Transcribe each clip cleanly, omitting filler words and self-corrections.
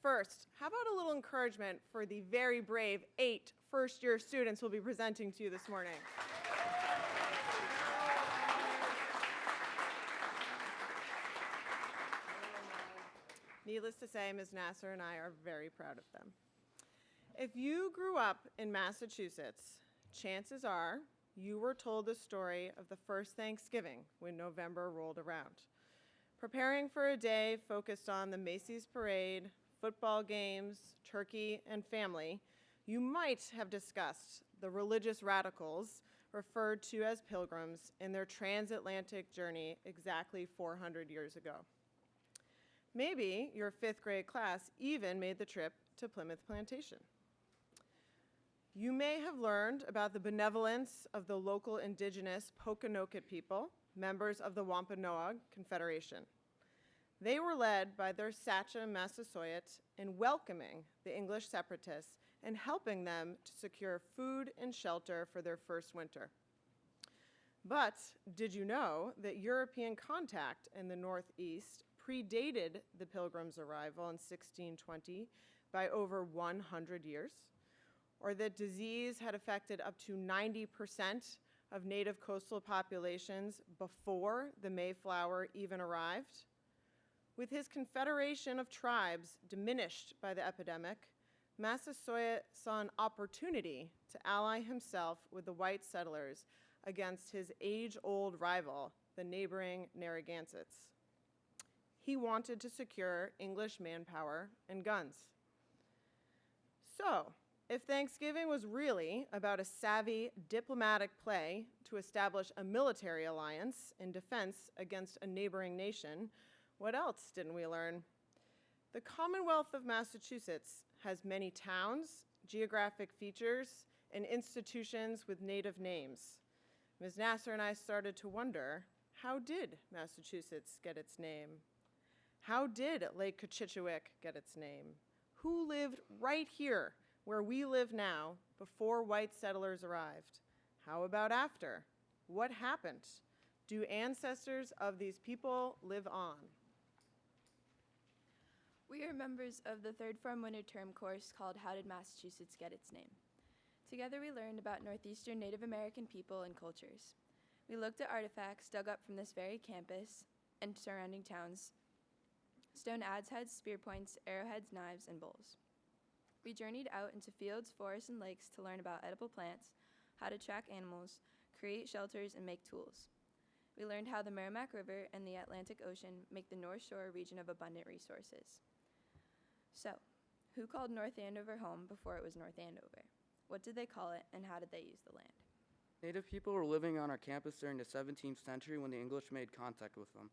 First, how about a little encouragement for the very brave 8 first-year students we'll be presenting to you this morning? Needless to say, Ms. Nasser and I are very proud of them. If you grew up in Massachusetts, chances are you were told the story of the first Thanksgiving when November rolled around. Preparing for a day focused on the Macy's parade, football games, turkey, and family, you might have discussed the religious radicals referred to as pilgrims in their transatlantic journey exactly 400 years ago. Maybe your 5th grade class even made the trip to Plymouth Plantation. You may have learned about the benevolence of the local indigenous Pokanoket people, members of the Wampanoag Confederation. They were led by their Sachem Massasoit in welcoming the English separatists and helping them to secure food and shelter for their first winter. But did you know that European contact in the Northeast predated the Pilgrims' arrival in 1620 by over 100 years? Or that disease had affected up to 90% of native coastal populations before the Mayflower even arrived? With his confederation of tribes diminished by the epidemic, Massasoit saw an opportunity to ally himself with the white settlers against his age-old rival, the neighboring Narragansetts. He wanted to secure English manpower and guns. So, if Thanksgiving was really about a savvy diplomatic play to establish a military alliance in defense against a neighboring nation, what else didn't we learn? The Commonwealth of Massachusetts has many towns, geographic features, and institutions with native names. Ms. Nasser and I started to wonder, how did Massachusetts get its name? How did Lake Cochichewick get its name? Who lived right here where we live now before white settlers arrived? How about after? What happened? Do ancestors of these people live on? We are members of the third form winter term course called How Did Massachusetts Get Its Name? Together we learned about Northeastern Native American people and cultures. We looked at artifacts dug up from this very campus and surrounding towns, stone adze heads, spear points, arrowheads, knives, and bowls. We journeyed out into fields, forests, and lakes to learn about edible plants, how to track animals, create shelters, and make tools. We learned how the Merrimack River and the Atlantic Ocean make the North Shore a region of abundant resources. So, who called North Andover home before it was North Andover? What did they call it, and how did they use the land? Native people were living on our campus during the 17th century when the English made contact with them.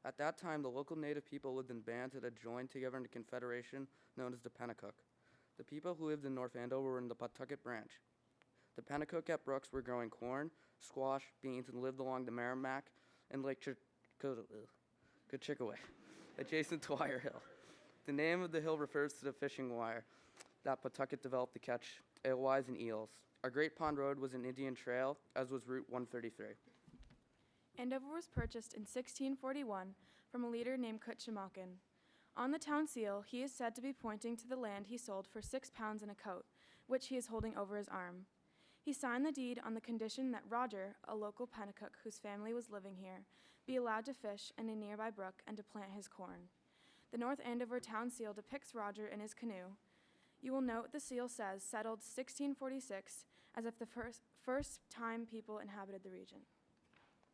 At that time, the local Native people lived in bands that had joined together in a confederation known as the Pennacook. The people who lived in North Andover were in the Pawtucket branch. The Pennacook at Brooks were growing corn, squash, beans, and lived along the Merrimack and Lake Cochichewick, adjacent to Wire Hill. The name of the hill refers to the fishing wire that Pawtucket developed to catch alewives and eels. Our Great Pond Road was an Indian trail, as was Route 133. Andover was purchased in 1641 from a leader named Cutchemakin. On the town seal, he is said to be pointing to the land he sold for 6 pounds in a coat, which he is holding over his arm. He signed the deed on the condition that Roger, a local Pennacook whose family was living here, be allowed to fish in a nearby brook and to plant his corn. The North Andover town seal depicts Roger in his canoe. You will note the seal says settled 1646, as if the first time people inhabited the region.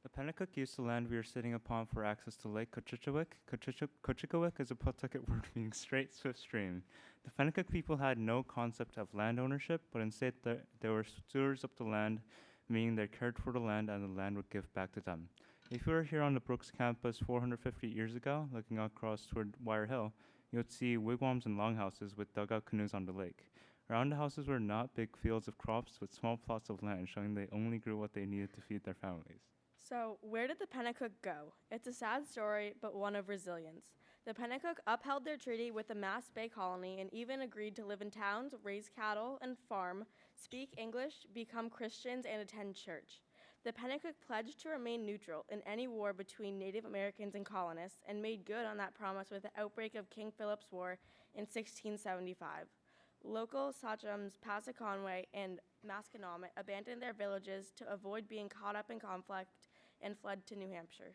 The Pennacook used the land we are sitting upon for access to Lake Cochichewick. Cochichewick is a Pawtucket word meaning straight, swift stream. The Pennacook people had no concept of land ownership, but instead they were stewards of the land, meaning they cared for the land and the land would give back to them. If you were here on the Brooks campus 450 years ago, looking across toward Wire Hill, you would see wigwams and longhouses with dugout canoes on the lake. Around the houses were not big fields of crops, but small plots of land, showing they only grew what they needed to feed their families. So, where did the Pennacook go? It's a sad story, but one of resilience. The Pennacook upheld their treaty with the Mass Bay Colony and even agreed to live in towns, raise cattle, and farm, speak English, become Christians, and attend church. The Pennacook pledged to remain neutral in any war between Native Americans and colonists and made good on that promise with the outbreak of King Philip's War in 1675. Local sachems Passaconaway and Masconomet abandoned their villages to avoid being caught up in conflict and fled to New Hampshire.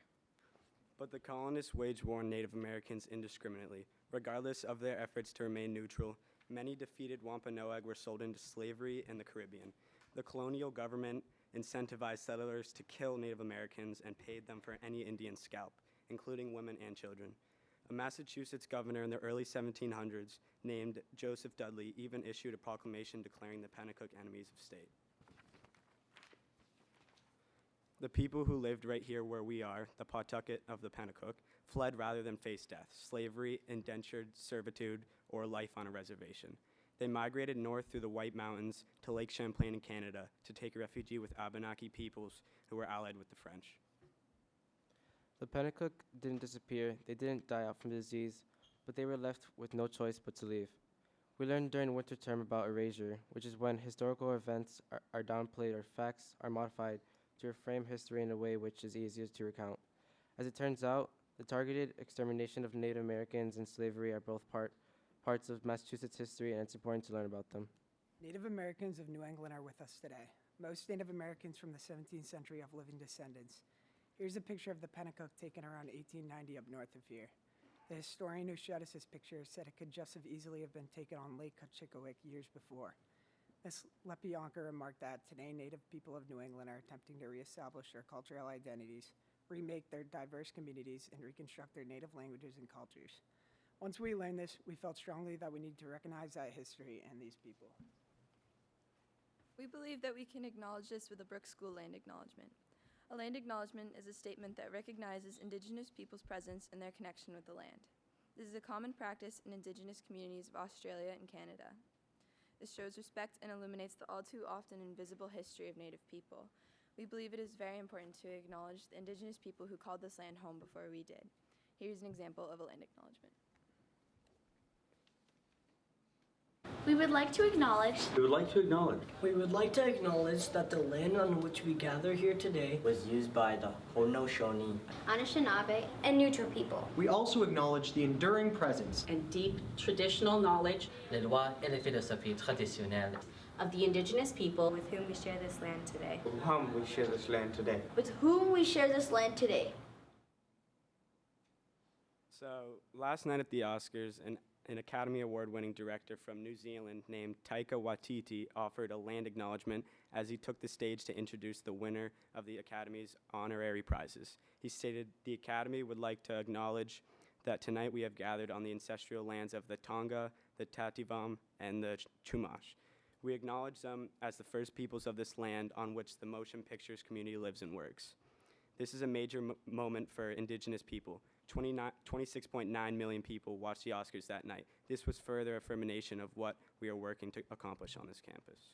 But the colonists waged war on Native Americans indiscriminately. Regardless of their efforts to remain neutral, many defeated Wampanoag were sold into slavery in the Caribbean. The colonial government incentivized settlers to kill Native Americans and paid them for any Indian scalp, including women and children. A Massachusetts governor in the early 1700s, named Joseph Dudley, even issued a proclamation declaring the Pennacook enemies of state. The people who lived right here where we are, the Pawtucket of the Pennacook, fled rather than face death, slavery, indentured servitude, or life on a reservation. They migrated north through the White Mountains to Lake Champlain in Canada to take refuge with Abenaki peoples who were allied with the French. The Pennacook didn't disappear, they didn't die out from disease, but they were left with no choice but to leave. We learned during winter term about erasure, which is when historical events are downplayed or facts are modified to reframe history in a way which is easier to recount. As it turns out, the targeted extermination of Native Americans and slavery are both parts of Massachusetts history, and it's important to learn about them. Native Americans of New England are with us today. Most Native Americans from the 17th century have living descendants. Here's a picture of the Pennacook taken around 1890 up north of here. The historian who showed us this picture said it could just as easily have been taken on Lake Cochicowick years before. Miss Lepianka remarked that today Native people of New England are attempting to reestablish their cultural identities, remake their diverse communities, and reconstruct their native languages and cultures. Once we learned this, we felt strongly that we need to recognize that history and these people. We believe that we can acknowledge this with a Brooks School land acknowledgement. A land acknowledgement is a statement that recognizes Indigenous people's presence and their connection with the land. This is a common practice in Indigenous communities of Australia and Canada. This shows respect and illuminates the all too often invisible history of Native people. We believe it is very important to acknowledge the Indigenous people who called this land home before we did. Here's an example of a land acknowledgement. We would like to acknowledge. We would like to acknowledge. We would like to acknowledge that the land on which we gather here today was used by the Haudenosaunee, Anishinaabe, and Neutral people. We also acknowledge the enduring presence and deep traditional knowledge, les lois et les philosophies traditionnelles of the Indigenous people with whom we share this land today. With whom we share this land today. With whom we share this land today. So last night at the Oscars, an Academy Award-winning director from New Zealand named Taika Waititi offered a land acknowledgement as he took the stage to introduce the winner of the Academy's honorary prizes. He stated, "The Academy would like to acknowledge that tonight we have gathered on the ancestral lands of the Tonga, the Tativam, and the Chumash. We acknowledge them as the first peoples of this land on which the motion pictures community lives and works. This is a major moment for Indigenous people. 26.9 million people watched the Oscars that night. This was further affirmation of what we are working to accomplish on this campus."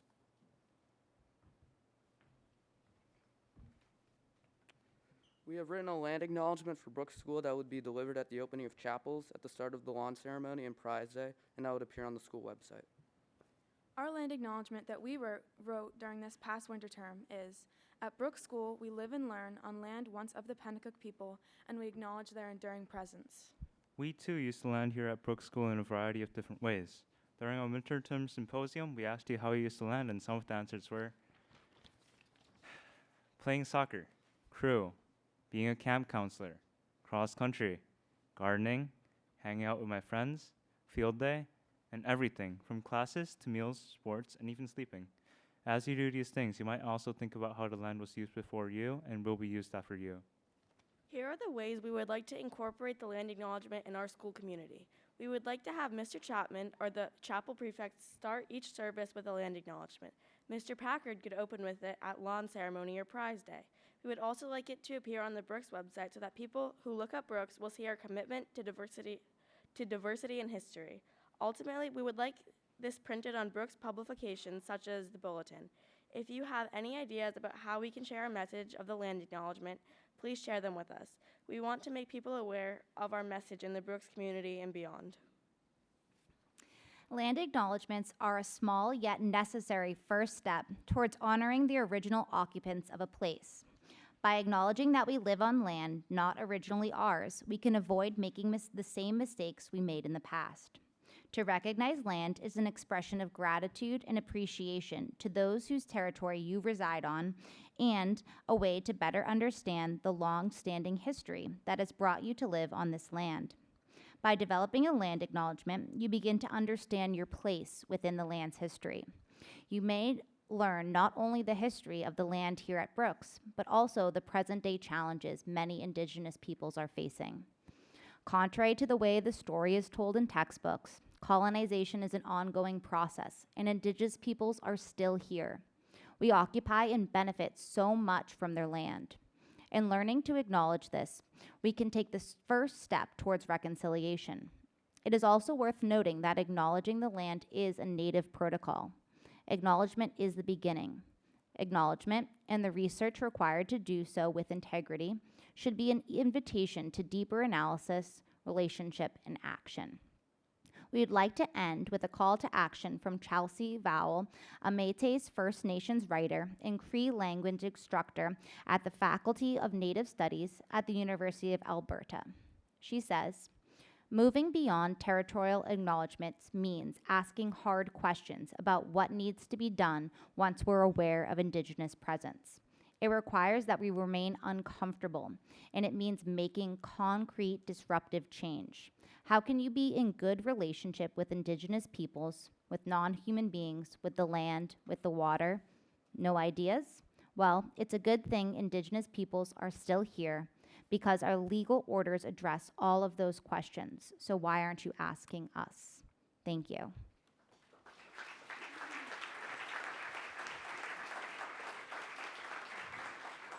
We have written a land acknowledgement for Brooks School that would be delivered at the opening of chapels, at the start of the lawn ceremony, and prize day, and that would appear on the school website. Our land acknowledgement that we wrote during this past winter term is, at Brooks School, we live and learn on land once of the Pennacook people, and we acknowledge their enduring presence. We too used to land here at Brooks School in a variety of different ways. During our winter term symposium, we asked you how you used to land, and some of the answers were playing soccer, crew, being a camp counselor, cross country, gardening, hanging out with my friends, field day, and everything from classes to meals, sports, and even sleeping. As you do these things, you might also think about how the land was used before you and will be used after you. Here are the ways we would like to incorporate the land acknowledgement in our school community. We would like to have Mr. Chapman or the chapel prefect start each service with a land acknowledgement. Mr. Packard could open with it at lawn ceremony or prize day. We would also like it to appear on the Brooks website so that people who look up Brooks will see our commitment to diversity and history. Ultimately, we would like this printed on Brooks publications such as the Bulletin. If you have any ideas about how we can share a message of the land acknowledgement, please share them with us. We want to make people aware of our message in the Brooks community and beyond. Land acknowledgements are a small yet necessary first step towards honoring the original occupants of a place. By acknowledging that we live on land not originally ours, we can avoid making the same mistakes we made in the past. To recognize land is an expression of gratitude and appreciation to those whose territory you reside on, and a way to better understand the long-standing history that has brought you to live on this land. By developing a land acknowledgement, you begin to understand your place within the land's history. You may learn not only the history of the land here at Brooks, but also the present-day challenges many Indigenous peoples are facing. Contrary to the way the story is told in textbooks, colonization is an ongoing process, and Indigenous peoples are still here. We occupy and benefit so much from their land. In learning to acknowledge this, we can take the first step towards reconciliation. It is also worth noting that acknowledging the land is a native protocol. Acknowledgement is the beginning. Acknowledgement and the research required to do so with integrity should be an invitation to deeper analysis, relationship, and action. We would like to end with a call to action from Chelsea Vowell, a Métis First Nations writer and Cree language instructor at the Faculty of Native Studies at the University of Alberta. She says, "Moving beyond territorial acknowledgements means asking hard questions about what needs to be done once we're aware of Indigenous presence. It requires that we remain uncomfortable, and it means making concrete disruptive change. How can you be in good relationship with Indigenous peoples, with non-human beings, with the land, with the water? No ideas? Well, it's a good thing Indigenous peoples are still here because our legal orders address all of those questions. So why aren't you asking us?" Thank you.